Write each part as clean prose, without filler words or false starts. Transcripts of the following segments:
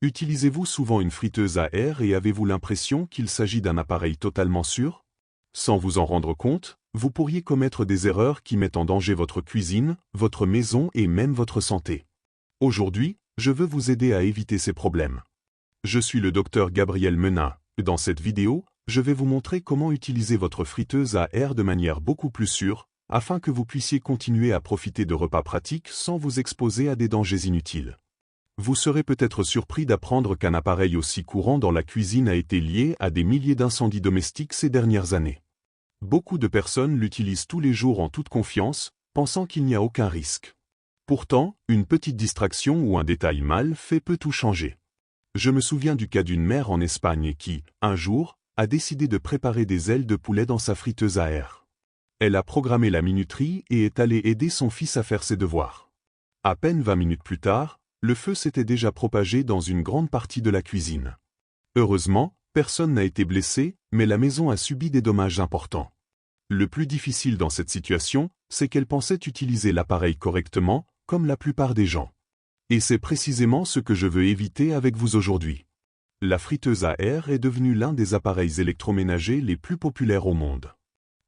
Utilisez-vous souvent une friteuse à air et avez-vous l'impression qu'il s'agit d'un appareil totalement sûr? Sans vous en rendre compte, vous pourriez commettre des erreurs qui mettent en danger votre cuisine, votre maison et même votre santé. Aujourd'hui, je veux vous aider à éviter ces problèmes. Je suis le docteur Gabriel Menin. Dans cette vidéo, je vais vous montrer comment utiliser votre friteuse à air de manière beaucoup plus sûre, afin que vous puissiez continuer à profiter de repas pratiques sans vous exposer à des dangers inutiles. Vous serez peut-être surpris d'apprendre qu'un appareil aussi courant dans la cuisine a été lié à des milliers d'incendies domestiques ces dernières années. Beaucoup de personnes l'utilisent tous les jours en toute confiance, pensant qu'il n'y a aucun risque. Pourtant, une petite distraction ou un détail mal fait peut tout changer. Je me souviens du cas d'une mère en Espagne qui, un jour, a décidé de préparer des ailes de poulet dans sa friteuse à air. Elle a programmé la minuterie et est allée aider son fils à faire ses devoirs. À peine 20 minutes plus tard, le feu s'était déjà propagé dans une grande partie de la cuisine. Heureusement, personne n'a été blessé, mais la maison a subi des dommages importants. Le plus difficile dans cette situation, c'est qu'elle pensait utiliser l'appareil correctement, comme la plupart des gens. Et c'est précisément ce que je veux éviter avec vous aujourd'hui. La friteuse à air est devenue l'un des appareils électroménagers les plus populaires au monde.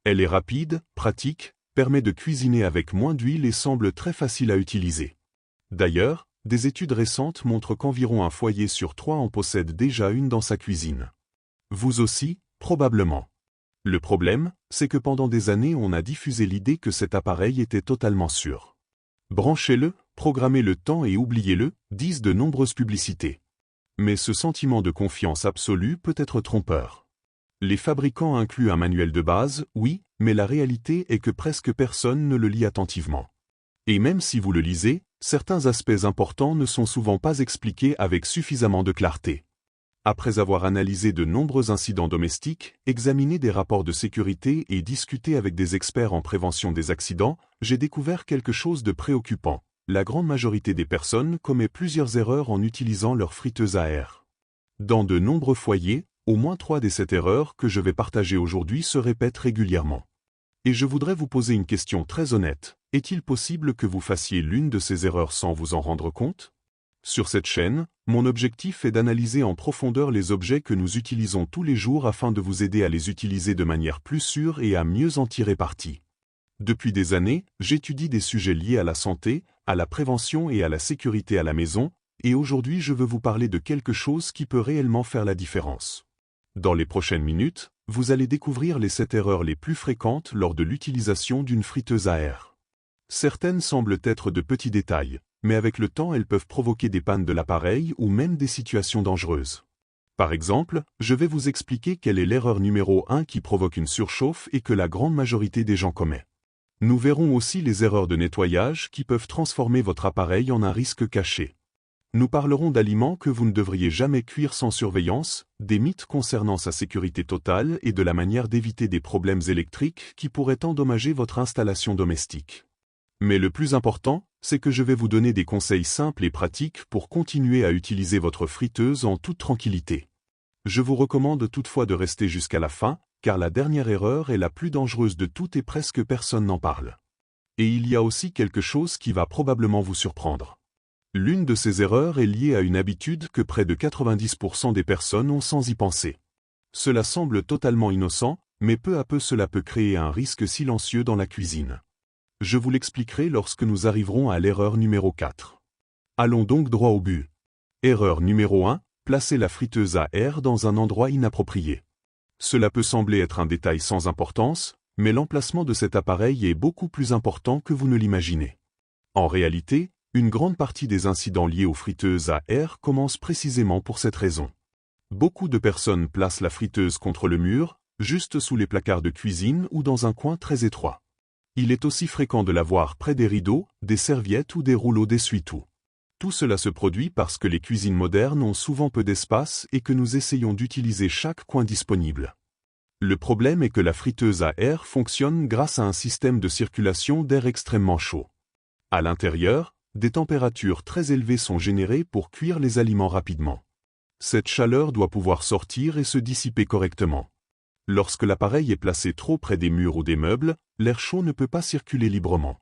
Elle est rapide, pratique, permet de cuisiner avec moins d'huile et semble très facile à utiliser. D'ailleurs, des études récentes montrent qu'environ un foyer sur 3 en possède déjà une dans sa cuisine. Vous aussi, probablement. Le problème, c'est que pendant des années on a diffusé l'idée que cet appareil était totalement sûr. Branchez-le, programmez le temps et oubliez-le, disent de nombreuses publicités. Mais ce sentiment de confiance absolue peut être trompeur. Les fabricants incluent un manuel de base, oui, mais la réalité est que presque personne ne le lit attentivement. Et même si vous le lisez, certains aspects importants ne sont souvent pas expliqués avec suffisamment de clarté. Après avoir analysé de nombreux incidents domestiques, examiné des rapports de sécurité et discuté avec des experts en prévention des accidents, j'ai découvert quelque chose de préoccupant. La grande majorité des personnes commet plusieurs erreurs en utilisant leur friteuse à air. Dans de nombreux foyers, au moins 3 des 7 erreurs que je vais partager aujourd'hui se répètent régulièrement. Et je voudrais vous poser une question très honnête. Est-il possible que vous fassiez l'une de ces erreurs sans vous en rendre compte? Sur cette chaîne, mon objectif est d'analyser en profondeur les objets que nous utilisons tous les jours afin de vous aider à les utiliser de manière plus sûre et à mieux en tirer parti. Depuis des années, j'étudie des sujets liés à la santé, à la prévention et à la sécurité à la maison, et aujourd'hui je veux vous parler de quelque chose qui peut réellement faire la différence. Dans les prochaines minutes, vous allez découvrir les 7 erreurs les plus fréquentes lors de l'utilisation d'une friteuse à air. Certaines semblent être de petits détails, mais avec le temps elles peuvent provoquer des pannes de l'appareil ou même des situations dangereuses. Par exemple, je vais vous expliquer quelle est l'erreur numéro 1 qui provoque une surchauffe et que la grande majorité des gens commet. Nous verrons aussi les erreurs de nettoyage qui peuvent transformer votre appareil en un risque caché. Nous parlerons d'aliments que vous ne devriez jamais cuire sans surveillance, des mythes concernant sa sécurité totale et de la manière d'éviter des problèmes électriques qui pourraient endommager votre installation domestique. Mais le plus important, c'est que je vais vous donner des conseils simples et pratiques pour continuer à utiliser votre friteuse en toute tranquillité. Je vous recommande toutefois de rester jusqu'à la fin, car la dernière erreur est la plus dangereuse de toutes et presque personne n'en parle. Et il y a aussi quelque chose qui va probablement vous surprendre. L'une de ces erreurs est liée à une habitude que près de 90% des personnes ont sans y penser. Cela semble totalement innocent, mais peu à peu cela peut créer un risque silencieux dans la cuisine. Je vous l'expliquerai lorsque nous arriverons à l'erreur numéro 4. Allons donc droit au but. Erreur numéro 1, placer la friteuse à air dans un endroit inapproprié. Cela peut sembler être un détail sans importance, mais l'emplacement de cet appareil est beaucoup plus important que vous ne l'imaginez. En réalité, une grande partie des incidents liés aux friteuses à air commencent précisément pour cette raison. Beaucoup de personnes placent la friteuse contre le mur, juste sous les placards de cuisine ou dans un coin très étroit. Il est aussi fréquent de la voir près des rideaux, des serviettes ou des rouleaux d'essuie-tout. Tout cela se produit parce que les cuisines modernes ont souvent peu d'espace et que nous essayons d'utiliser chaque coin disponible. Le problème est que la friteuse à air fonctionne grâce à un système de circulation d'air extrêmement chaud. À l'intérieur, des températures très élevées sont générées pour cuire les aliments rapidement. Cette chaleur doit pouvoir sortir et se dissiper correctement. Lorsque l'appareil est placé trop près des murs ou des meubles, l'air chaud ne peut pas circuler librement.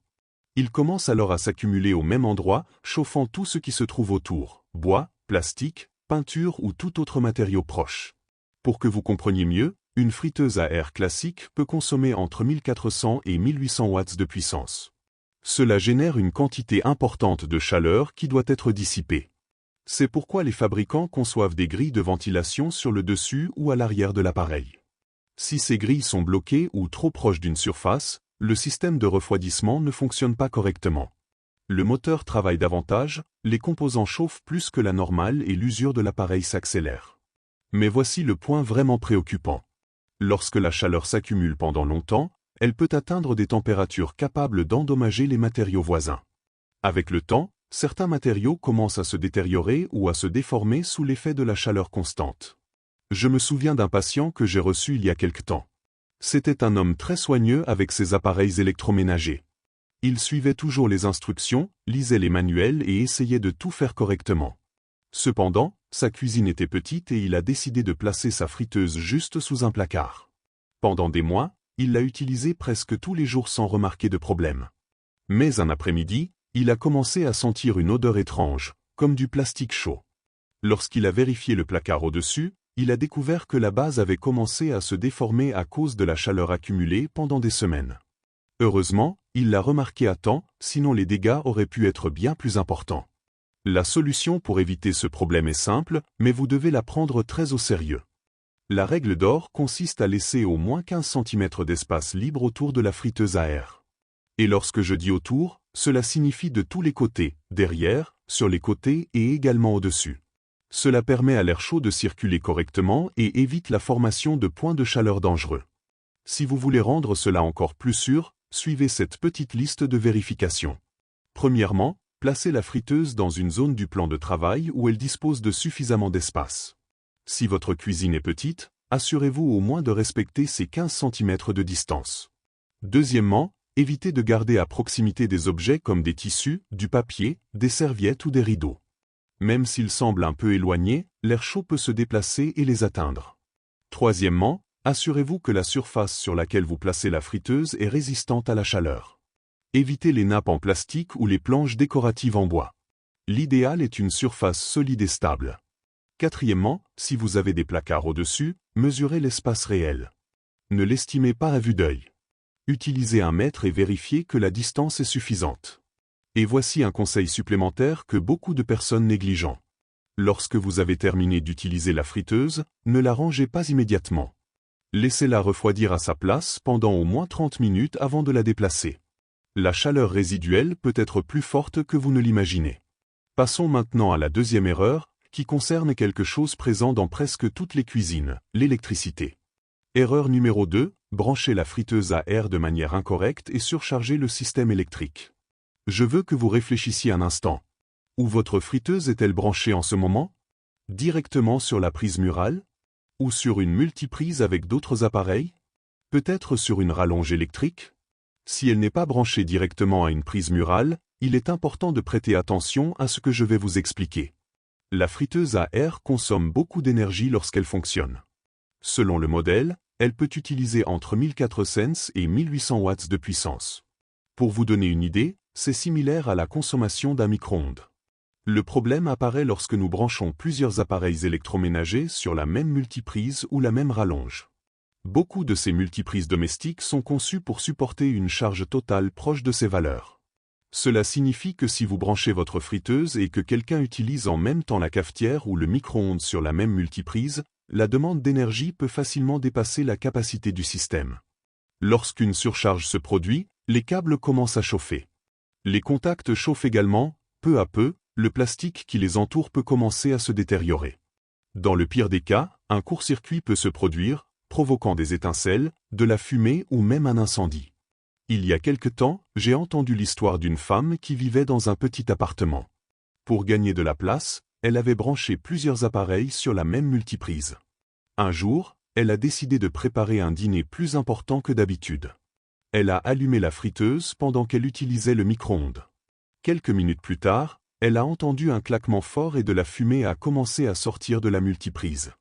Il commence alors à s'accumuler au même endroit, chauffant tout ce qui se trouve autour, bois, plastique, peinture ou tout autre matériau proche. Pour que vous compreniez mieux, une friteuse à air classique peut consommer entre 1400 et 1800 watts de puissance. Cela génère une quantité importante de chaleur qui doit être dissipée. C'est pourquoi les fabricants conçoivent des grilles de ventilation sur le dessus ou à l'arrière de l'appareil. Si ces grilles sont bloquées ou trop proches d'une surface, le système de refroidissement ne fonctionne pas correctement. Le moteur travaille davantage, les composants chauffent plus que la normale et l'usure de l'appareil s'accélère. Mais voici le point vraiment préoccupant. Lorsque la chaleur s'accumule pendant longtemps, elle peut atteindre des températures capables d'endommager les matériaux voisins. Avec le temps, certains matériaux commencent à se détériorer ou à se déformer sous l'effet de la chaleur constante. Je me souviens d'un patient que j'ai reçu il y a quelque temps. C'était un homme très soigneux avec ses appareils électroménagers. Il suivait toujours les instructions, lisait les manuels et essayait de tout faire correctement. Cependant, sa cuisine était petite et il a décidé de placer sa friteuse juste sous un placard. Pendant des mois, il l'a utilisée presque tous les jours sans remarquer de problème. Mais un après-midi, il a commencé à sentir une odeur étrange, comme du plastique chaud. Lorsqu'il a vérifié le placard au-dessus, il a découvert que la base avait commencé à se déformer à cause de la chaleur accumulée pendant des semaines. Heureusement, il l'a remarqué à temps, sinon les dégâts auraient pu être bien plus importants. La solution pour éviter ce problème est simple, mais vous devez la prendre très au sérieux. La règle d'or consiste à laisser au moins 15 cm d'espace libre autour de la friteuse à air. Et lorsque je dis autour, cela signifie de tous les côtés, derrière, sur les côtés et également au-dessus. Cela permet à l'air chaud de circuler correctement et évite la formation de points de chaleur dangereux. Si vous voulez rendre cela encore plus sûr, suivez cette petite liste de vérifications. Premièrement, placez la friteuse dans une zone du plan de travail où elle dispose de suffisamment d'espace. Si votre cuisine est petite, assurez-vous au moins de respecter ces 15 cm de distance. Deuxièmement, évitez de garder à proximité des objets comme des tissus, du papier, des serviettes ou des rideaux. Même s'ils semblent un peu éloignés, l'air chaud peut se déplacer et les atteindre. Troisièmement, assurez-vous que la surface sur laquelle vous placez la friteuse est résistante à la chaleur. Évitez les nappes en plastique ou les planches décoratives en bois. L'idéal est une surface solide et stable. Quatrièmement, si vous avez des placards au-dessus, mesurez l'espace réel. Ne l'estimez pas à vue d'œil. Utilisez un mètre et vérifiez que la distance est suffisante. Et voici un conseil supplémentaire que beaucoup de personnes négligent. Lorsque vous avez terminé d'utiliser la friteuse, ne la rangez pas immédiatement. Laissez-la refroidir à sa place pendant au moins 30 minutes avant de la déplacer. La chaleur résiduelle peut être plus forte que vous ne l'imaginez. Passons maintenant à la deuxième erreur, qui concerne quelque chose présent dans presque toutes les cuisines, l'électricité. Erreur numéro 2, branchez la friteuse à air de manière incorrecte et surchargez le système électrique. Je veux que vous réfléchissiez un instant. Où votre friteuse est-elle branchée en ce moment? Directement sur la prise murale? Ou sur une multiprise avec d'autres appareils? Peut-être sur une rallonge électrique? Si elle n'est pas branchée directement à une prise murale, il est important de prêter attention à ce que je vais vous expliquer. La friteuse à air consomme beaucoup d'énergie lorsqu'elle fonctionne. Selon le modèle, elle peut utiliser entre 1400 et 1800 watts de puissance. Pour vous donner une idée, c'est similaire à la consommation d'un micro-ondes. Le problème apparaît lorsque nous branchons plusieurs appareils électroménagers sur la même multiprise ou la même rallonge. Beaucoup de ces multiprises domestiques sont conçues pour supporter une charge totale proche de ces valeurs. Cela signifie que si vous branchez votre friteuse et que quelqu'un utilise en même temps la cafetière ou le micro-ondes sur la même multiprise, la demande d'énergie peut facilement dépasser la capacité du système. Lorsqu'une surcharge se produit, les câbles commencent à chauffer. Les contacts chauffent également, peu à peu, le plastique qui les entoure peut commencer à se détériorer. Dans le pire des cas, un court-circuit peut se produire, provoquant des étincelles, de la fumée ou même un incendie. Il y a quelque temps, j'ai entendu l'histoire d'une femme qui vivait dans un petit appartement. Pour gagner de la place, elle avait branché plusieurs appareils sur la même multiprise. Un jour, elle a décidé de préparer un dîner plus important que d'habitude. Elle a allumé la friteuse pendant qu'elle utilisait le micro-ondes. Quelques minutes plus tard, elle a entendu un claquement fort et de la fumée a commencé à sortir de la multiprise.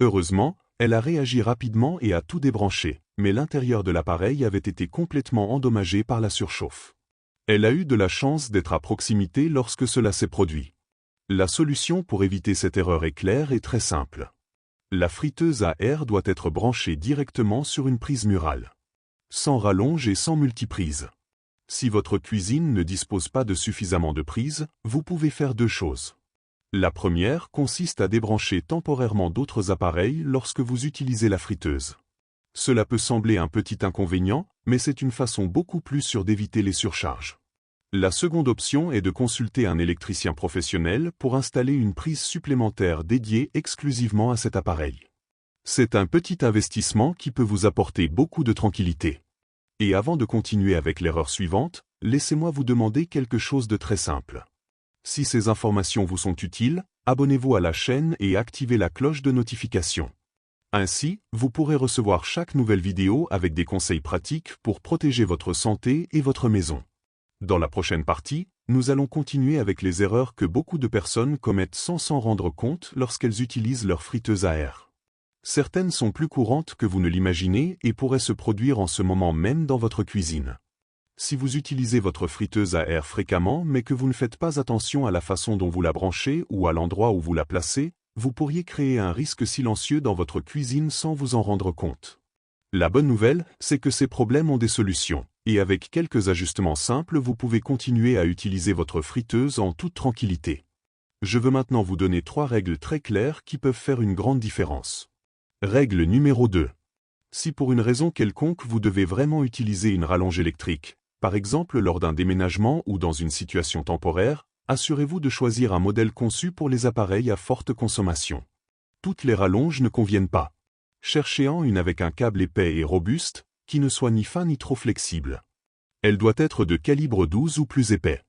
Heureusement, elle a réagi rapidement et a tout débranché, mais l'intérieur de l'appareil avait été complètement endommagé par la surchauffe. Elle a eu de la chance d'être à proximité lorsque cela s'est produit. La solution pour éviter cette erreur est claire et très simple. La friteuse à air doit être branchée directement sur une prise murale. Sans rallonge et sans multiprise. Si votre cuisine ne dispose pas de suffisamment de prises, vous pouvez faire deux choses. La première consiste à débrancher temporairement d'autres appareils lorsque vous utilisez la friteuse. Cela peut sembler un petit inconvénient, mais c'est une façon beaucoup plus sûre d'éviter les surcharges. La seconde option est de consulter un électricien professionnel pour installer une prise supplémentaire dédiée exclusivement à cet appareil. C'est un petit investissement qui peut vous apporter beaucoup de tranquillité. Et avant de continuer avec l'erreur suivante, laissez-moi vous demander quelque chose de très simple. Si ces informations vous sont utiles, abonnez-vous à la chaîne et activez la cloche de notification. Ainsi, vous pourrez recevoir chaque nouvelle vidéo avec des conseils pratiques pour protéger votre santé et votre maison. Dans la prochaine partie, nous allons continuer avec les erreurs que beaucoup de personnes commettent sans s'en rendre compte lorsqu'elles utilisent leur friteuse à air. Certaines sont plus courantes que vous ne l'imaginez et pourraient se produire en ce moment même dans votre cuisine. Si vous utilisez votre friteuse à air fréquemment mais que vous ne faites pas attention à la façon dont vous la branchez ou à l'endroit où vous la placez, vous pourriez créer un risque silencieux dans votre cuisine sans vous en rendre compte. La bonne nouvelle, c'est que ces problèmes ont des solutions, et avec quelques ajustements simples vous pouvez continuer à utiliser votre friteuse en toute tranquillité. Je veux maintenant vous donner 3 règles très claires qui peuvent faire une grande différence. Règle numéro 2. Si pour une raison quelconque vous devez vraiment utiliser une rallonge électrique, par exemple lors d'un déménagement ou dans une situation temporaire, assurez-vous de choisir un modèle conçu pour les appareils à forte consommation. Toutes les rallonges ne conviennent pas. Cherchez-en une avec un câble épais et robuste, qui ne soit ni fin ni trop flexible. Elle doit être de calibre 12 ou plus épais.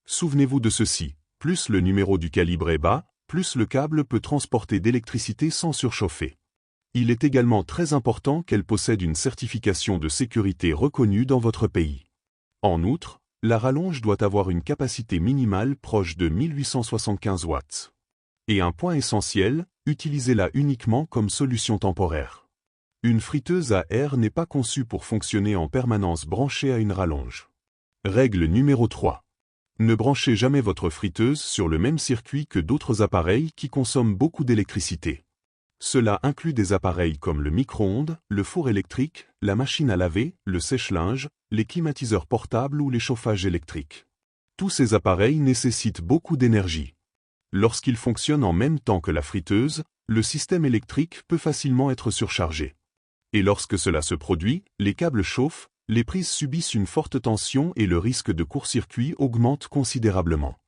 Souvenez-vous de ceci, plus le numéro du calibre est bas, plus le câble peut transporter d'électricité sans surchauffer. Il est également très important qu'elle possède une certification de sécurité reconnue dans votre pays. En outre, la rallonge doit avoir une capacité minimale proche de 1875 watts. Et un point essentiel, utilisez-la uniquement comme solution temporaire. Une friteuse à air n'est pas conçue pour fonctionner en permanence branchée à une rallonge. Règle numéro 3. Ne branchez jamais votre friteuse sur le même circuit que d'autres appareils qui consomment beaucoup d'électricité. Cela inclut des appareils comme le micro-ondes, le four électrique, la machine à laver, le sèche-linge, les climatiseurs portables ou les chauffages électriques. Tous ces appareils nécessitent beaucoup d'énergie. Lorsqu'ils fonctionnent en même temps que la friteuse, le système électrique peut facilement être surchargé. Et lorsque cela se produit, les câbles chauffent, les prises subissent une forte tension et le risque de court-circuit augmente considérablement.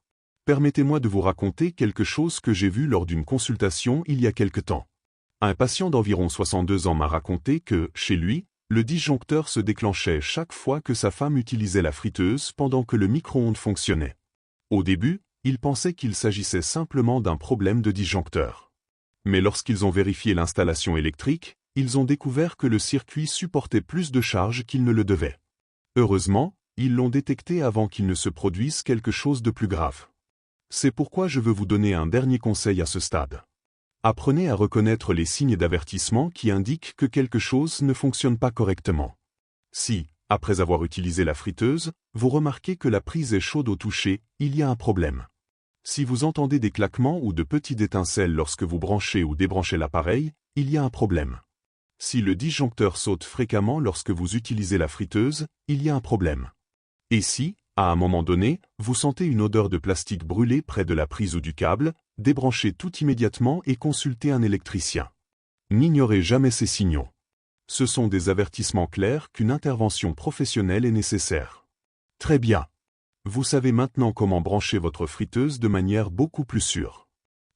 Permettez-moi de vous raconter quelque chose que j'ai vu lors d'une consultation il y a quelque temps. Un patient d'environ 62 ans m'a raconté que, chez lui, le disjoncteur se déclenchait chaque fois que sa femme utilisait la friteuse pendant que le micro-ondes fonctionnait. Au début, il pensait qu'il s'agissait simplement d'un problème de disjoncteur. Mais lorsqu'ils ont vérifié l'installation électrique, ils ont découvert que le circuit supportait plus de charge qu'il ne le devait. Heureusement, ils l'ont détecté avant qu'il ne se produise quelque chose de plus grave. C'est pourquoi je veux vous donner un dernier conseil à ce stade. Apprenez à reconnaître les signes d'avertissement qui indiquent que quelque chose ne fonctionne pas correctement. Si, après avoir utilisé la friteuse, vous remarquez que la prise est chaude au toucher, il y a un problème. Si vous entendez des claquements ou de petites étincelles lorsque vous branchez ou débranchez l'appareil, il y a un problème. Si le disjoncteur saute fréquemment lorsque vous utilisez la friteuse, il y a un problème. Et si, à un moment donné, vous sentez une odeur de plastique brûlé près de la prise ou du câble, débranchez tout immédiatement et consultez un électricien. N'ignorez jamais ces signaux. Ce sont des avertissements clairs qu'une intervention professionnelle est nécessaire. Très bien. Vous savez maintenant comment brancher votre friteuse de manière beaucoup plus sûre.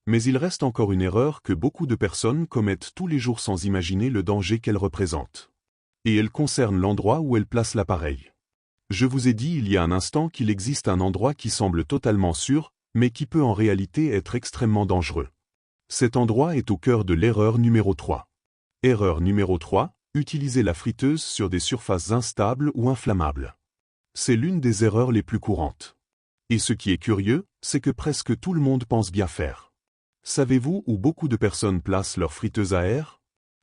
Mais il reste encore une erreur que beaucoup de personnes commettent tous les jours sans imaginer le danger qu'elle représente. Et elle concerne l'endroit où elle place l'appareil. Je vous ai dit il y a un instant qu'il existe un endroit qui semble totalement sûr, mais qui peut en réalité être extrêmement dangereux. Cet endroit est au cœur de l'erreur numéro 3. Erreur numéro 3, utilisez la friteuse sur des surfaces instables ou inflammables. C'est l'une des erreurs les plus courantes. Et ce qui est curieux, c'est que presque tout le monde pense bien faire. Savez-vous où beaucoup de personnes placent leur friteuse à air?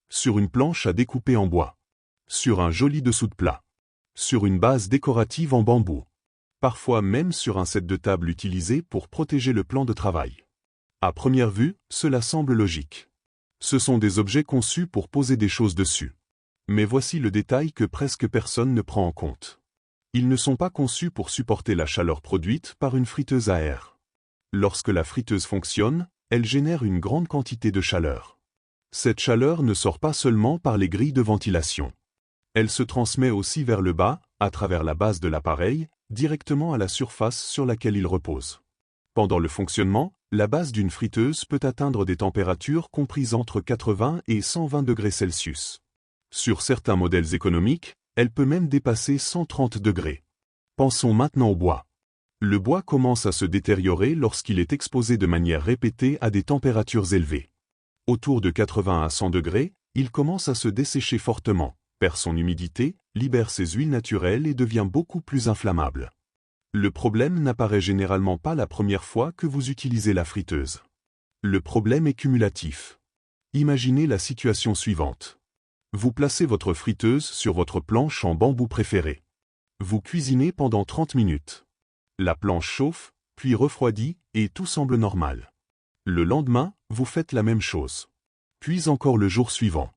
Sur une planche à découper en bois. Sur un joli dessous de plat. Sur une base décorative en bambou. Parfois même sur un set de table utilisé pour protéger le plan de travail. À première vue, cela semble logique. Ce sont des objets conçus pour poser des choses dessus. Mais voici le détail que presque personne ne prend en compte. Ils ne sont pas conçus pour supporter la chaleur produite par une friteuse à air. Lorsque la friteuse fonctionne, elle génère une grande quantité de chaleur. Cette chaleur ne sort pas seulement par les grilles de ventilation. Elle se transmet aussi vers le bas, à travers la base de l'appareil, directement à la surface sur laquelle il repose. Pendant le fonctionnement, la base d'une friteuse peut atteindre des températures comprises entre 80 et 120 degrés Celsius. Sur certains modèles économiques, elle peut même dépasser 130 degrés. Pensons maintenant au bois. Le bois commence à se détériorer lorsqu'il est exposé de manière répétée à des températures élevées. Autour de 80 à 100 degrés, il commence à se dessécher fortement, perd son humidité, libère ses huiles naturelles et devient beaucoup plus inflammable. Le problème n'apparaît généralement pas la première fois que vous utilisez la friteuse. Le problème est cumulatif. Imaginez la situation suivante. Vous placez votre friteuse sur votre planche en bambou préférée. Vous cuisinez pendant 30 minutes. La planche chauffe, puis refroidit, et tout semble normal. Le lendemain, vous faites la même chose. Puis encore le jour suivant.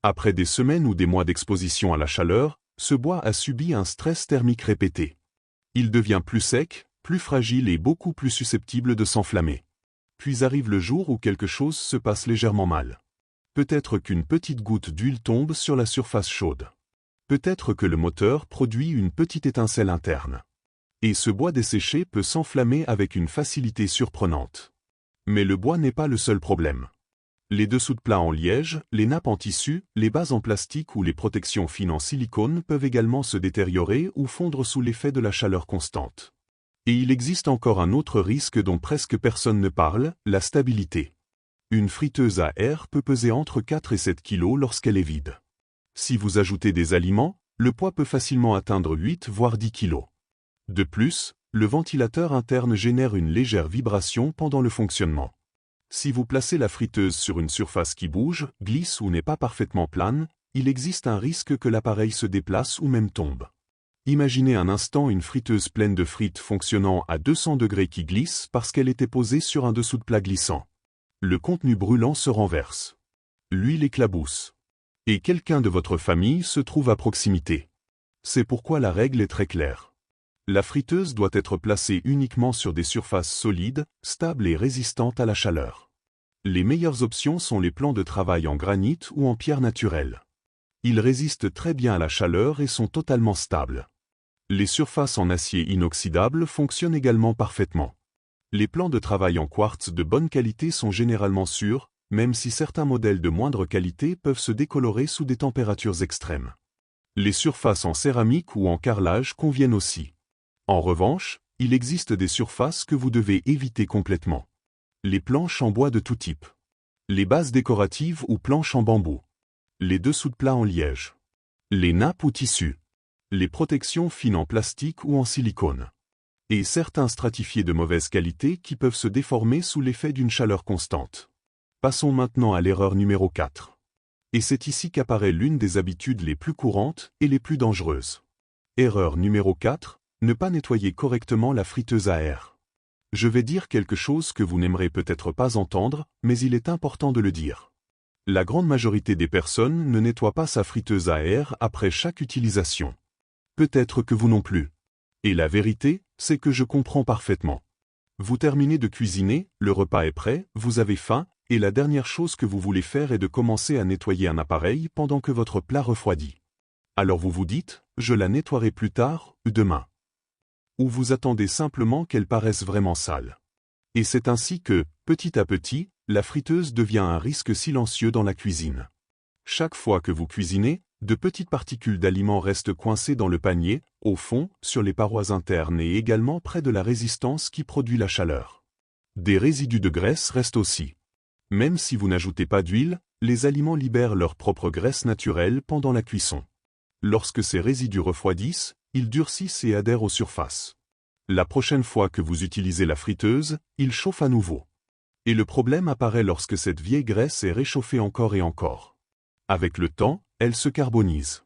Après des semaines ou des mois d'exposition à la chaleur, ce bois a subi un stress thermique répété. Il devient plus sec, plus fragile et beaucoup plus susceptible de s'enflammer. Puis arrive le jour où quelque chose se passe légèrement mal. Peut-être qu'une petite goutte d'huile tombe sur la surface chaude. Peut-être que le moteur produit une petite étincelle interne. Et ce bois desséché peut s'enflammer avec une facilité surprenante. Mais le bois n'est pas le seul problème. Les dessous de plats en liège, les nappes en tissu, les bases en plastique ou les protections fines en silicone peuvent également se détériorer ou fondre sous l'effet de la chaleur constante. Et il existe encore un autre risque dont presque personne ne parle, la stabilité. Une friteuse à air peut peser entre 4 et 7 kg lorsqu'elle est vide. Si vous ajoutez des aliments, le poids peut facilement atteindre 8 voire 10 kg. De plus, le ventilateur interne génère une légère vibration pendant le fonctionnement. Si vous placez la friteuse sur une surface qui bouge, glisse ou n'est pas parfaitement plane, il existe un risque que l'appareil se déplace ou même tombe. Imaginez un instant une friteuse pleine de frites fonctionnant à 200 degrés qui glisse parce qu'elle était posée sur un dessous de plat glissant. Le contenu brûlant se renverse. L'huile éclabousse. Et quelqu'un de votre famille se trouve à proximité. C'est pourquoi la règle est très claire. La friteuse doit être placée uniquement sur des surfaces solides, stables et résistantes à la chaleur. Les meilleures options sont les plans de travail en granit ou en pierre naturelle. Ils résistent très bien à la chaleur et sont totalement stables. Les surfaces en acier inoxydable fonctionnent également parfaitement. Les plans de travail en quartz de bonne qualité sont généralement sûrs, même si certains modèles de moindre qualité peuvent se décolorer sous des températures extrêmes. Les surfaces en céramique ou en carrelage conviennent aussi. En revanche, il existe des surfaces que vous devez éviter complètement. Les planches en bois de tout type. Les bases décoratives ou planches en bambou. Les dessous de plats en liège. Les nappes ou tissus. Les protections fines en plastique ou en silicone. Et certains stratifiés de mauvaise qualité qui peuvent se déformer sous l'effet d'une chaleur constante. Passons maintenant à l'erreur numéro 4. Et c'est ici qu'apparaît l'une des habitudes les plus courantes et les plus dangereuses. Erreur numéro 4. Ne pas nettoyer correctement la friteuse à air. Je vais dire quelque chose que vous n'aimerez peut-être pas entendre, mais il est important de le dire. La grande majorité des personnes ne nettoient pas sa friteuse à air après chaque utilisation. Peut-être que vous non plus. Et la vérité, c'est que je comprends parfaitement. Vous terminez de cuisiner, le repas est prêt, vous avez faim, et la dernière chose que vous voulez faire est de commencer à nettoyer un appareil pendant que votre plat refroidit. Alors vous vous dites, je la nettoierai plus tard, demain. Ou vous attendez simplement qu'elle paraisse vraiment sale. Et c'est ainsi que, petit à petit, la friteuse devient un risque silencieux dans la cuisine. Chaque fois que vous cuisinez, de petites particules d'aliments restent coincées dans le panier, au fond, sur les parois internes et également près de la résistance qui produit la chaleur. Des résidus de graisse restent aussi. Même si vous n'ajoutez pas d'huile, les aliments libèrent leur propre graisse naturelle pendant la cuisson. Lorsque ces résidus refroidissent, ils durcissent et adhèrent aux surfaces. La prochaine fois que vous utilisez la friteuse, il chauffe à nouveau. Et le problème apparaît lorsque cette vieille graisse est réchauffée encore et encore. Avec le temps, elle se carbonise.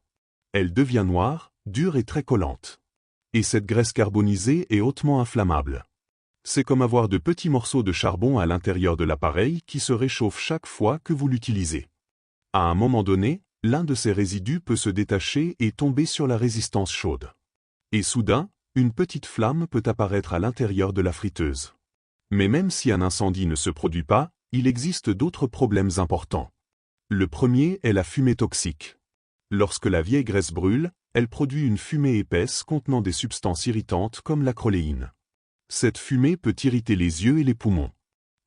Elle devient noire, dure et très collante. Et cette graisse carbonisée est hautement inflammable. C'est comme avoir de petits morceaux de charbon à l'intérieur de l'appareil qui se réchauffent chaque fois que vous l'utilisez. À un moment donné, l'un de ces résidus peut se détacher et tomber sur la résistance chaude. Et soudain, une petite flamme peut apparaître à l'intérieur de la friteuse. Mais même si un incendie ne se produit pas, il existe d'autres problèmes importants. Le premier est la fumée toxique. Lorsque la vieille graisse brûle, elle produit une fumée épaisse contenant des substances irritantes comme l'acroléine. Cette fumée peut irriter les yeux et les poumons.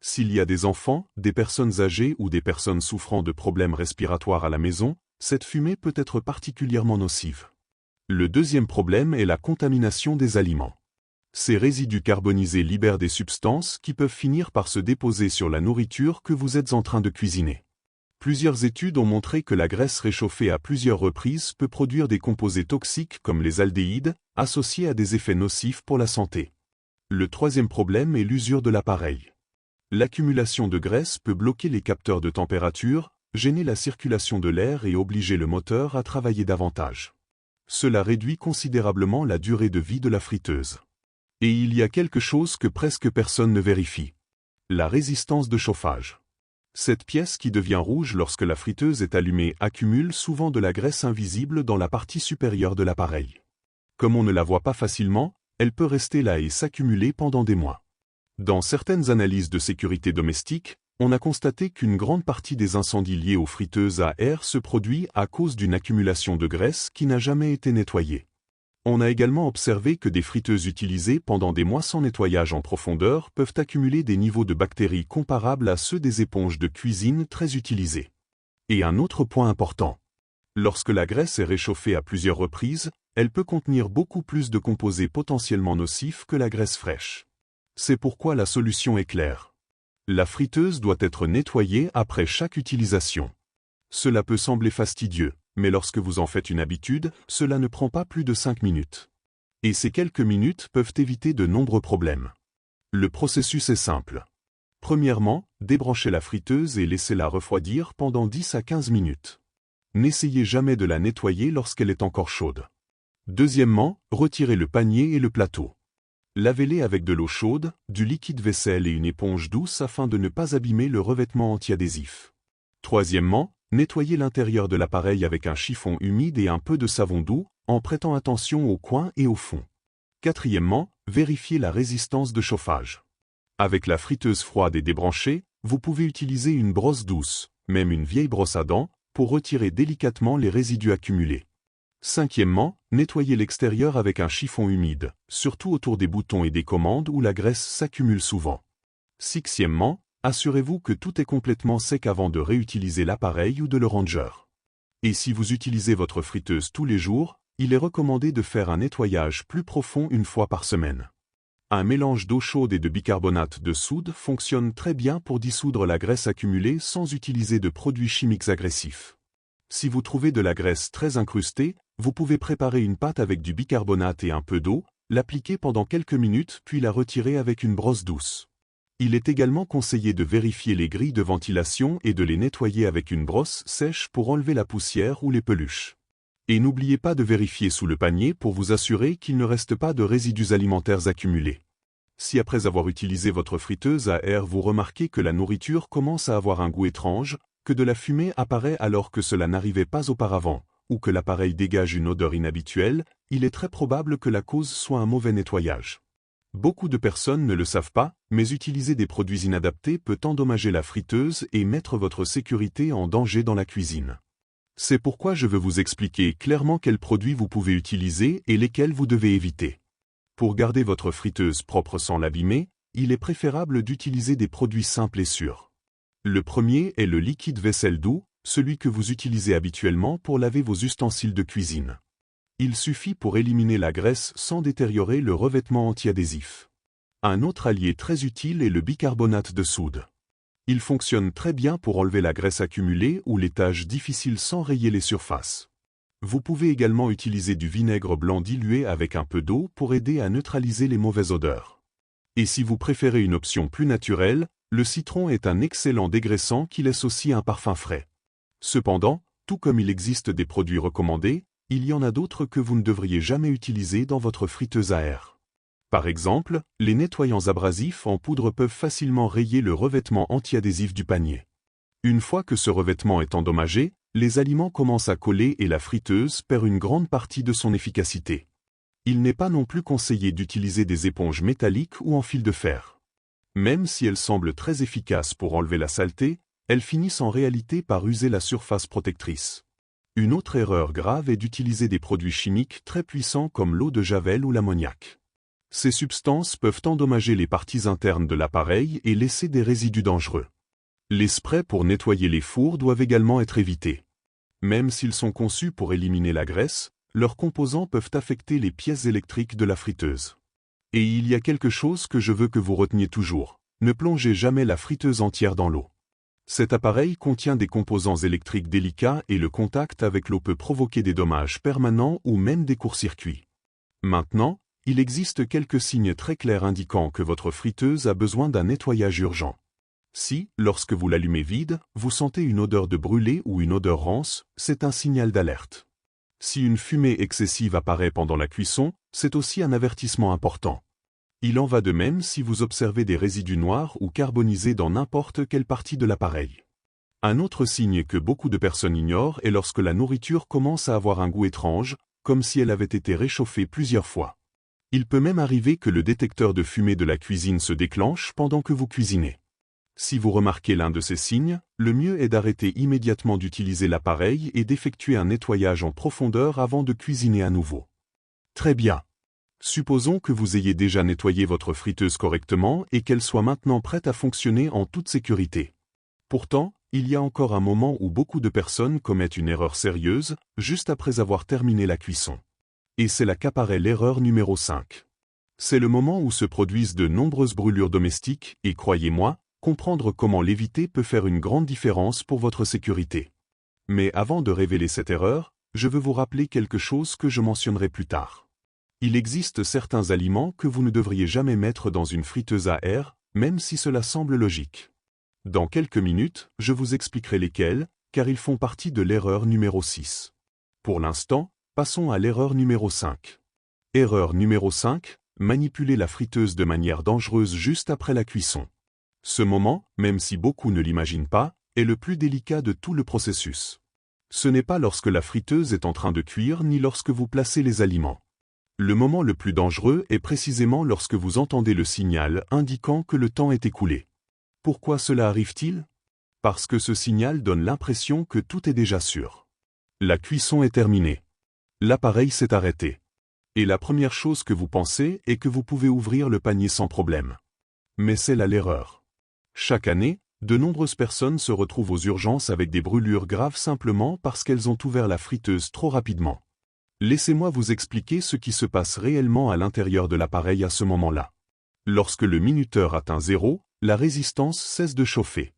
S'il y a des enfants, des personnes âgées ou des personnes souffrant de problèmes respiratoires à la maison, cette fumée peut être particulièrement nocive. Le deuxième problème est la contamination des aliments. Ces résidus carbonisés libèrent des substances qui peuvent finir par se déposer sur la nourriture que vous êtes en train de cuisiner. Plusieurs études ont montré que la graisse réchauffée à plusieurs reprises peut produire des composés toxiques comme les aldéhydes, associés à des effets nocifs pour la santé. Le troisième problème est l'usure de l'appareil. L'accumulation de graisse peut bloquer les capteurs de température, gêner la circulation de l'air et obliger le moteur à travailler davantage. Cela réduit considérablement la durée de vie de la friteuse. Et il y a quelque chose que presque personne ne vérifie. La résistance de chauffage. Cette pièce qui devient rouge lorsque la friteuse est allumée accumule souvent de la graisse invisible dans la partie supérieure de l'appareil. Comme on ne la voit pas facilement, elle peut rester là et s'accumuler pendant des mois. Dans certaines analyses de sécurité domestique, on a constaté qu'une grande partie des incendies liés aux friteuses à air se produit à cause d'une accumulation de graisse qui n'a jamais été nettoyée. On a également observé que des friteuses utilisées pendant des mois sans nettoyage en profondeur peuvent accumuler des niveaux de bactéries comparables à ceux des éponges de cuisine très utilisées. Et un autre point important. Lorsque la graisse est réchauffée à plusieurs reprises, elle peut contenir beaucoup plus de composés potentiellement nocifs que la graisse fraîche. C'est pourquoi la solution est claire. La friteuse doit être nettoyée après chaque utilisation. Cela peut sembler fastidieux, mais lorsque vous en faites une habitude, cela ne prend pas plus de 5 minutes. Et ces quelques minutes peuvent éviter de nombreux problèmes. Le processus est simple. Premièrement, débranchez la friteuse et laissez-la refroidir pendant 10 à 15 minutes. N'essayez jamais de la nettoyer lorsqu'elle est encore chaude. Deuxièmement, retirez le panier et le plateau. Lavez-les avec de l'eau chaude, du liquide vaisselle et une éponge douce afin de ne pas abîmer le revêtement anti-adhésif. Troisièmement, nettoyez l'intérieur de l'appareil avec un chiffon humide et un peu de savon doux, en prêtant attention aux coins et au fond. Quatrièmement, vérifiez la résistance de chauffage. Avec la friteuse froide et débranchée, vous pouvez utiliser une brosse douce, même une vieille brosse à dents, pour retirer délicatement les résidus accumulés. Cinquièmement, nettoyez l'extérieur avec un chiffon humide, surtout autour des boutons et des commandes où la graisse s'accumule souvent. Sixièmement, assurez-vous que tout est complètement sec avant de réutiliser l'appareil ou de le ranger. Et si vous utilisez votre friteuse tous les jours, il est recommandé de faire un nettoyage plus profond une fois par semaine. Un mélange d'eau chaude et de bicarbonate de soude fonctionne très bien pour dissoudre la graisse accumulée sans utiliser de produits chimiques agressifs. Si vous trouvez de la graisse très incrustée, vous pouvez préparer une pâte avec du bicarbonate et un peu d'eau, l'appliquer pendant quelques minutes puis la retirer avec une brosse douce. Il est également conseillé de vérifier les grilles de ventilation et de les nettoyer avec une brosse sèche pour enlever la poussière ou les peluches. Et n'oubliez pas de vérifier sous le panier pour vous assurer qu'il ne reste pas de résidus alimentaires accumulés. Si après avoir utilisé votre friteuse à air vous remarquez que la nourriture commence à avoir un goût étrange, que de la fumée apparaît alors que cela n'arrivait pas auparavant, ou que l'appareil dégage une odeur inhabituelle, il est très probable que la cause soit un mauvais nettoyage. Beaucoup de personnes ne le savent pas, mais utiliser des produits inadaptés peut endommager la friteuse et mettre votre sécurité en danger dans la cuisine. C'est pourquoi je veux vous expliquer clairement quels produits vous pouvez utiliser et lesquels vous devez éviter. Pour garder votre friteuse propre sans l'abîmer, il est préférable d'utiliser des produits simples et sûrs. Le premier est le liquide vaisselle doux, celui que vous utilisez habituellement pour laver vos ustensiles de cuisine. Il suffit pour éliminer la graisse sans détériorer le revêtement anti-adhésif. Un autre allié très utile est le bicarbonate de soude. Il fonctionne très bien pour enlever la graisse accumulée ou les tâches difficiles sans rayer les surfaces. Vous pouvez également utiliser du vinaigre blanc dilué avec un peu d'eau pour aider à neutraliser les mauvaises odeurs. Et si vous préférez une option plus naturelle, le citron est un excellent dégraissant qui laisse aussi un parfum frais. Cependant, tout comme il existe des produits recommandés, il y en a d'autres que vous ne devriez jamais utiliser dans votre friteuse à air. Par exemple, les nettoyants abrasifs en poudre peuvent facilement rayer le revêtement anti-adhésif du panier. Une fois que ce revêtement est endommagé, les aliments commencent à coller et la friteuse perd une grande partie de son efficacité. Il n'est pas non plus conseillé d'utiliser des éponges métalliques ou en fil de fer. Même si elles semblent très efficaces pour enlever la saleté, elles finissent en réalité par user la surface protectrice. Une autre erreur grave est d'utiliser des produits chimiques très puissants comme l'eau de Javel ou l'ammoniac. Ces substances peuvent endommager les parties internes de l'appareil et laisser des résidus dangereux. Les sprays pour nettoyer les fours doivent également être évités. Même s'ils sont conçus pour éliminer la graisse, leurs composants peuvent affecter les pièces électriques de la friteuse. Et il y a quelque chose que je veux que vous reteniez toujours. Ne plongez jamais la friteuse entière dans l'eau. Cet appareil contient des composants électriques délicats et le contact avec l'eau peut provoquer des dommages permanents ou même des courts-circuits. Maintenant, il existe quelques signes très clairs indiquant que votre friteuse a besoin d'un nettoyage urgent. Si, lorsque vous l'allumez vide, vous sentez une odeur de brûlé ou une odeur rance, c'est un signal d'alerte. Si une fumée excessive apparaît pendant la cuisson, c'est aussi un avertissement important. Il en va de même si vous observez des résidus noirs ou carbonisés dans n'importe quelle partie de l'appareil. Un autre signe que beaucoup de personnes ignorent est lorsque la nourriture commence à avoir un goût étrange, comme si elle avait été réchauffée plusieurs fois. Il peut même arriver que le détecteur de fumée de la cuisine se déclenche pendant que vous cuisinez. Si vous remarquez l'un de ces signes, le mieux est d'arrêter immédiatement d'utiliser l'appareil et d'effectuer un nettoyage en profondeur avant de cuisiner à nouveau. Très bien. Supposons que vous ayez déjà nettoyé votre friteuse correctement et qu'elle soit maintenant prête à fonctionner en toute sécurité. Pourtant, il y a encore un moment où beaucoup de personnes commettent une erreur sérieuse, juste après avoir terminé la cuisson. Et c'est là qu'apparaît l'erreur numéro 5. C'est le moment où se produisent de nombreuses brûlures domestiques et croyez-moi, comprendre comment l'éviter peut faire une grande différence pour votre sécurité. Mais avant de révéler cette erreur, je veux vous rappeler quelque chose que je mentionnerai plus tard. Il existe certains aliments que vous ne devriez jamais mettre dans une friteuse à air, même si cela semble logique. Dans quelques minutes, je vous expliquerai lesquels, car ils font partie de l'erreur numéro 6. Pour l'instant, passons à l'erreur numéro 5. Erreur numéro 5, manipuler la friteuse de manière dangereuse juste après la cuisson. Ce moment, même si beaucoup ne l'imaginent pas, est le plus délicat de tout le processus. Ce n'est pas lorsque la friteuse est en train de cuire ni lorsque vous placez les aliments. Le moment le plus dangereux est précisément lorsque vous entendez le signal indiquant que le temps est écoulé. Pourquoi cela arrive-t-il? Parce que ce signal donne l'impression que tout est déjà sûr. La cuisson est terminée. L'appareil s'est arrêté. Et la première chose que vous pensez est que vous pouvez ouvrir le panier sans problème. Mais c'est là l'erreur. Chaque année, de nombreuses personnes se retrouvent aux urgences avec des brûlures graves simplement parce qu'elles ont ouvert la friteuse trop rapidement. Laissez-moi vous expliquer ce qui se passe réellement à l'intérieur de l'appareil à ce moment-là. Lorsque le minuteur atteint 0, la résistance cesse de chauffer.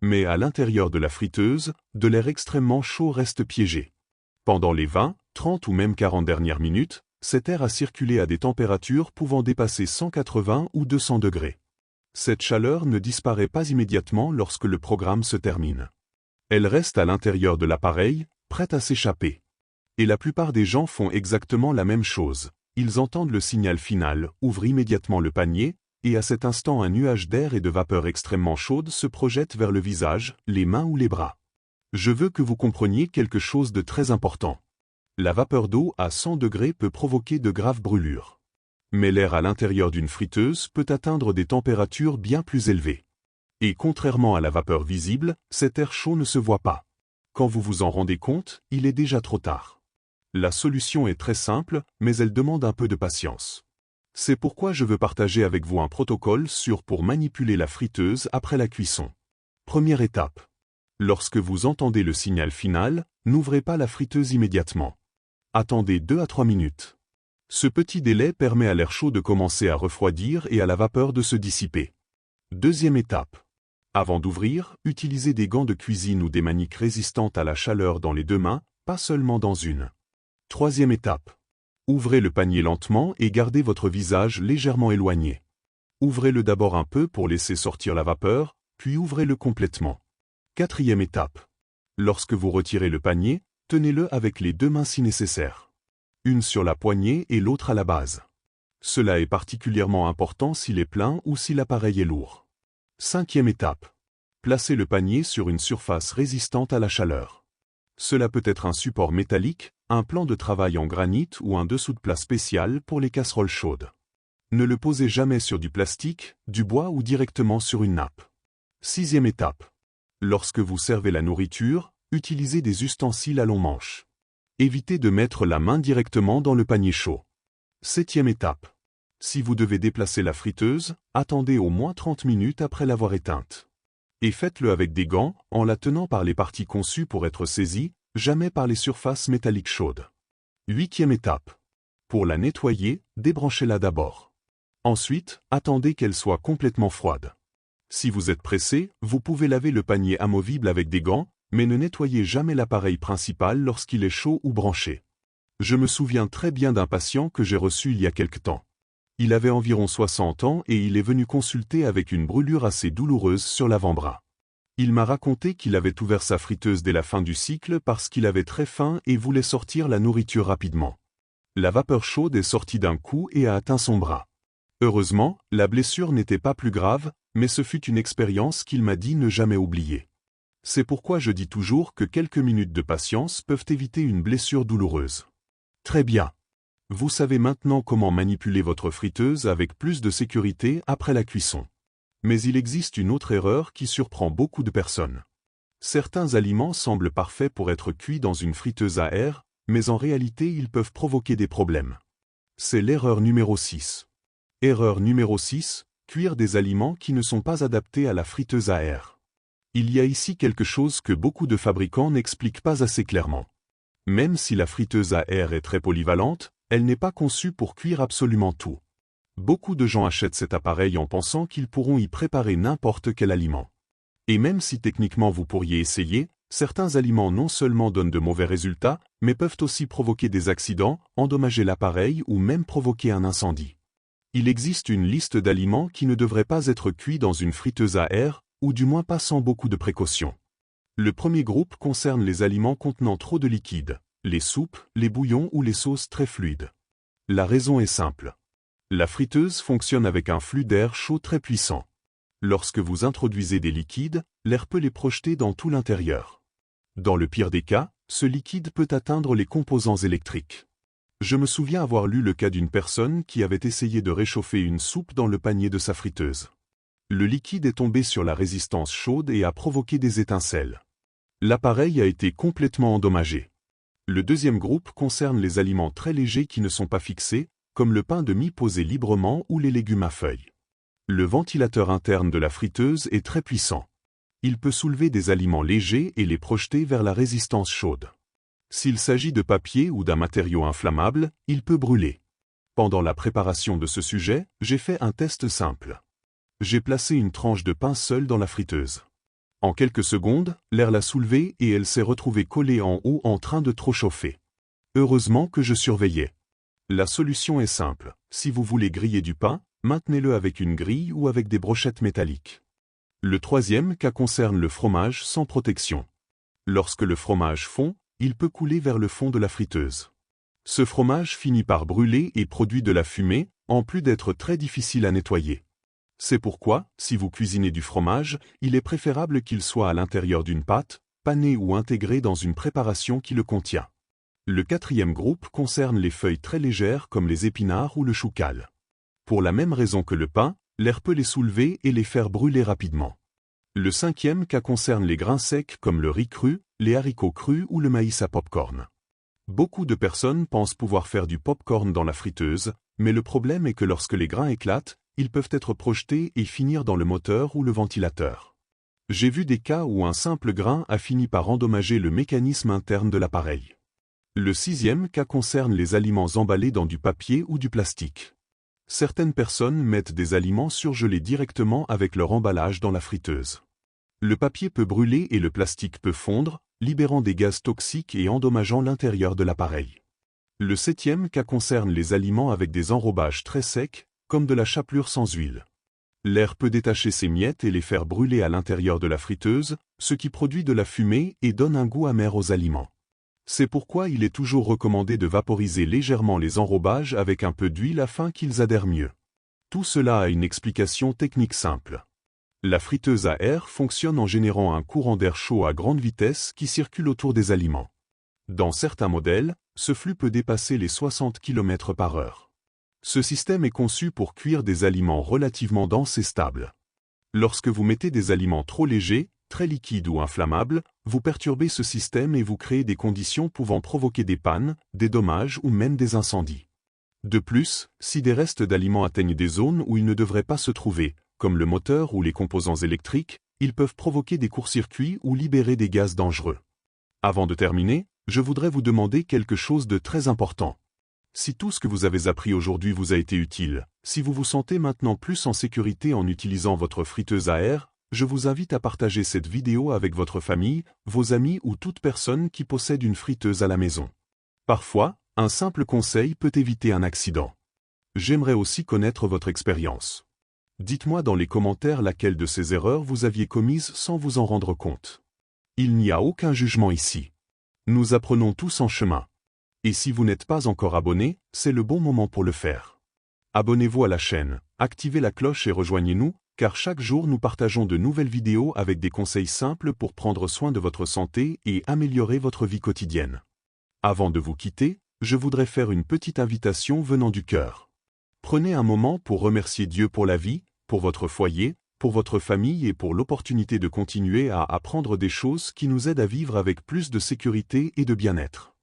Mais à l'intérieur de la friteuse, de l'air extrêmement chaud reste piégé. Pendant les 20, 30 ou même 40 dernières minutes, cet air a circulé à des températures pouvant dépasser 180 ou 200 degrés. Cette chaleur ne disparaît pas immédiatement lorsque le programme se termine. Elle reste à l'intérieur de l'appareil, prête à s'échapper. Et la plupart des gens font exactement la même chose. Ils entendent le signal final, ouvrent immédiatement le panier, et à cet instant un nuage d'air et de vapeur extrêmement chaude se projette vers le visage, les mains ou les bras. Je veux que vous compreniez quelque chose de très important. La vapeur d'eau à 100 degrés peut provoquer de graves brûlures. Mais l'air à l'intérieur d'une friteuse peut atteindre des températures bien plus élevées. Et contrairement à la vapeur visible, cet air chaud ne se voit pas. Quand vous vous en rendez compte, il est déjà trop tard. La solution est très simple, mais elle demande un peu de patience. C'est pourquoi je veux partager avec vous un protocole sûr pour manipuler la friteuse après la cuisson. Première étape. Lorsque vous entendez le signal final, n'ouvrez pas la friteuse immédiatement. Attendez 2 à 3 minutes. Ce petit délai permet à l'air chaud de commencer à refroidir et à la vapeur de se dissiper. Deuxième étape. Avant d'ouvrir, utilisez des gants de cuisine ou des maniques résistantes à la chaleur dans les 2 mains, pas seulement dans une. Troisième étape. Ouvrez le panier lentement et gardez votre visage légèrement éloigné. Ouvrez-le d'abord un peu pour laisser sortir la vapeur, puis ouvrez-le complètement. Quatrième étape. Lorsque vous retirez le panier, tenez-le avec les 2 mains si nécessaire. Une sur la poignée et l'autre à la base. Cela est particulièrement important s'il est plein ou si l'appareil est lourd. Cinquième étape. Placez le panier sur une surface résistante à la chaleur. Cela peut être un support métallique, un plan de travail en granit ou un dessous de plat spécial pour les casseroles chaudes. Ne le posez jamais sur du plastique, du bois ou directement sur une nappe. Sixième étape. Lorsque vous servez la nourriture, utilisez des ustensiles à long manche. Évitez de mettre la main directement dans le panier chaud. Septième étape. Si vous devez déplacer la friteuse, attendez au moins 30 minutes après l'avoir éteinte. Et faites-le avec des gants, en la tenant par les parties conçues pour être saisies, jamais par les surfaces métalliques chaudes. Huitième étape. Pour la nettoyer, débranchez-la d'abord. Ensuite, attendez qu'elle soit complètement froide. Si vous êtes pressé, vous pouvez laver le panier amovible avec des gants, mais ne nettoyez jamais l'appareil principal lorsqu'il est chaud ou branché. Je me souviens très bien d'un patient que j'ai reçu il y a quelque temps. Il avait environ 60 ans et il est venu consulter avec une brûlure assez douloureuse sur l'avant-bras. Il m'a raconté qu'il avait ouvert sa friteuse dès la fin du cycle parce qu'il avait très faim et voulait sortir la nourriture rapidement. La vapeur chaude est sortie d'un coup et a atteint son bras. Heureusement, la blessure n'était pas plus grave, mais ce fut une expérience qu'il m'a dit ne jamais oublier. C'est pourquoi je dis toujours que quelques minutes de patience peuvent éviter une blessure douloureuse. Très bien. Vous savez maintenant comment manipuler votre friteuse avec plus de sécurité après la cuisson. Mais il existe une autre erreur qui surprend beaucoup de personnes. Certains aliments semblent parfaits pour être cuits dans une friteuse à air, mais en réalité ils peuvent provoquer des problèmes. C'est l'erreur numéro 6. Erreur numéro 6, cuire des aliments qui ne sont pas adaptés à la friteuse à air. Il y a ici quelque chose que beaucoup de fabricants n'expliquent pas assez clairement. Même si la friteuse à air est très polyvalente, elle n'est pas conçue pour cuire absolument tout. Beaucoup de gens achètent cet appareil en pensant qu'ils pourront y préparer n'importe quel aliment. Et même si techniquement vous pourriez essayer, certains aliments non seulement donnent de mauvais résultats, mais peuvent aussi provoquer des accidents, endommager l'appareil ou même provoquer un incendie. Il existe une liste d'aliments qui ne devraient pas être cuits dans une friteuse à air, ou du moins pas sans beaucoup de précautions. Le premier groupe concerne les aliments contenant trop de liquide, les soupes, les bouillons ou les sauces très fluides. La raison est simple. La friteuse fonctionne avec un flux d'air chaud très puissant. Lorsque vous introduisez des liquides, l'air peut les projeter dans tout l'intérieur. Dans le pire des cas, ce liquide peut atteindre les composants électriques. Je me souviens avoir lu le cas d'une personne qui avait essayé de réchauffer une soupe dans le panier de sa friteuse. Le liquide est tombé sur la résistance chaude et a provoqué des étincelles. L'appareil a été complètement endommagé. Le deuxième groupe concerne les aliments très légers qui ne sont pas fixés, comme le pain de mie posé librement ou les légumes à feuilles. Le ventilateur interne de la friteuse est très puissant. Il peut soulever des aliments légers et les projeter vers la résistance chaude. S'il s'agit de papier ou d'un matériau inflammable, il peut brûler. Pendant la préparation de ce sujet, j'ai fait un test simple. J'ai placé une tranche de pain seule dans la friteuse. En quelques secondes, l'air l'a soulevée et elle s'est retrouvée collée en haut en train de trop chauffer. Heureusement que je surveillais. La solution est simple. Si vous voulez griller du pain, maintenez-le avec une grille ou avec des brochettes métalliques. Le troisième cas concerne le fromage sans protection. Lorsque le fromage fond, il peut couler vers le fond de la friteuse. Ce fromage finit par brûler et produit de la fumée, en plus d'être très difficile à nettoyer. C'est pourquoi, si vous cuisinez du fromage, il est préférable qu'il soit à l'intérieur d'une pâte, pané ou intégré dans une préparation qui le contient. Le quatrième groupe concerne les feuilles très légères comme les épinards ou le choucal. Pour la même raison que le pain, l'air peut les soulever et les faire brûler rapidement. Le cinquième cas concerne les grains secs comme le riz cru, les haricots crus ou le maïs à pop-corn. Beaucoup de personnes pensent pouvoir faire du pop-corn dans la friteuse, mais le problème est que lorsque les grains éclatent, ils peuvent être projetés et finir dans le moteur ou le ventilateur. J'ai vu des cas où un simple grain a fini par endommager le mécanisme interne de l'appareil. Le sixième cas concerne les aliments emballés dans du papier ou du plastique. Certaines personnes mettent des aliments surgelés directement avec leur emballage dans la friteuse. Le papier peut brûler et le plastique peut fondre, libérant des gaz toxiques et endommageant l'intérieur de l'appareil. Le septième cas concerne les aliments avec des enrobages très secs, comme de la chapelure sans huile. L'air peut détacher ces miettes et les faire brûler à l'intérieur de la friteuse, ce qui produit de la fumée et donne un goût amer aux aliments. C'est pourquoi il est toujours recommandé de vaporiser légèrement les enrobages avec un peu d'huile afin qu'ils adhèrent mieux. Tout cela a une explication technique simple. La friteuse à air fonctionne en générant un courant d'air chaud à grande vitesse qui circule autour des aliments. Dans certains modèles, ce flux peut dépasser les 60 km/h. Ce système est conçu pour cuire des aliments relativement denses et stables. Lorsque vous mettez des aliments trop légers, très liquides ou inflammables, vous perturbez ce système et vous créez des conditions pouvant provoquer des pannes, des dommages ou même des incendies. De plus, si des restes d'aliments atteignent des zones où ils ne devraient pas se trouver, comme le moteur ou les composants électriques, ils peuvent provoquer des courts-circuits ou libérer des gaz dangereux. Avant de terminer, je voudrais vous demander quelque chose de très important. Si tout ce que vous avez appris aujourd'hui vous a été utile, si vous vous sentez maintenant plus en sécurité en utilisant votre friteuse à air, je vous invite à partager cette vidéo avec votre famille, vos amis ou toute personne qui possède une friteuse à la maison. Parfois, un simple conseil peut éviter un accident. J'aimerais aussi connaître votre expérience. Dites-moi dans les commentaires laquelle de ces erreurs vous aviez commises sans vous en rendre compte. Il n'y a aucun jugement ici. Nous apprenons tous en chemin. Et si vous n'êtes pas encore abonné, c'est le bon moment pour le faire. Abonnez-vous à la chaîne, activez la cloche et rejoignez-nous, car chaque jour nous partageons de nouvelles vidéos avec des conseils simples pour prendre soin de votre santé et améliorer votre vie quotidienne. Avant de vous quitter, je voudrais faire une petite invitation venant du cœur. Prenez un moment pour remercier Dieu pour la vie, pour votre foyer, pour votre famille et pour l'opportunité de continuer à apprendre des choses qui nous aident à vivre avec plus de sécurité et de bien-être.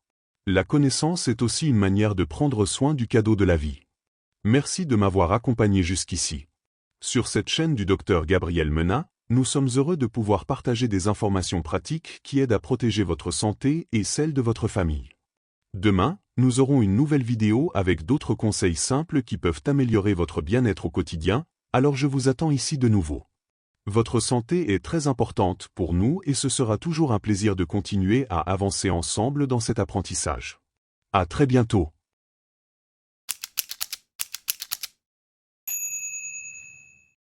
La connaissance est aussi une manière de prendre soin du cadeau de la vie. Merci de m'avoir accompagné jusqu'ici. Sur cette chaîne du Dr Gabriel Menat, nous sommes heureux de pouvoir partager des informations pratiques qui aident à protéger votre santé et celle de votre famille. Demain, nous aurons une nouvelle vidéo avec d'autres conseils simples qui peuvent améliorer votre bien-être au quotidien, alors je vous attends ici de nouveau. Votre santé est très importante pour nous et ce sera toujours un plaisir de continuer à avancer ensemble dans cet apprentissage. À très bientôt.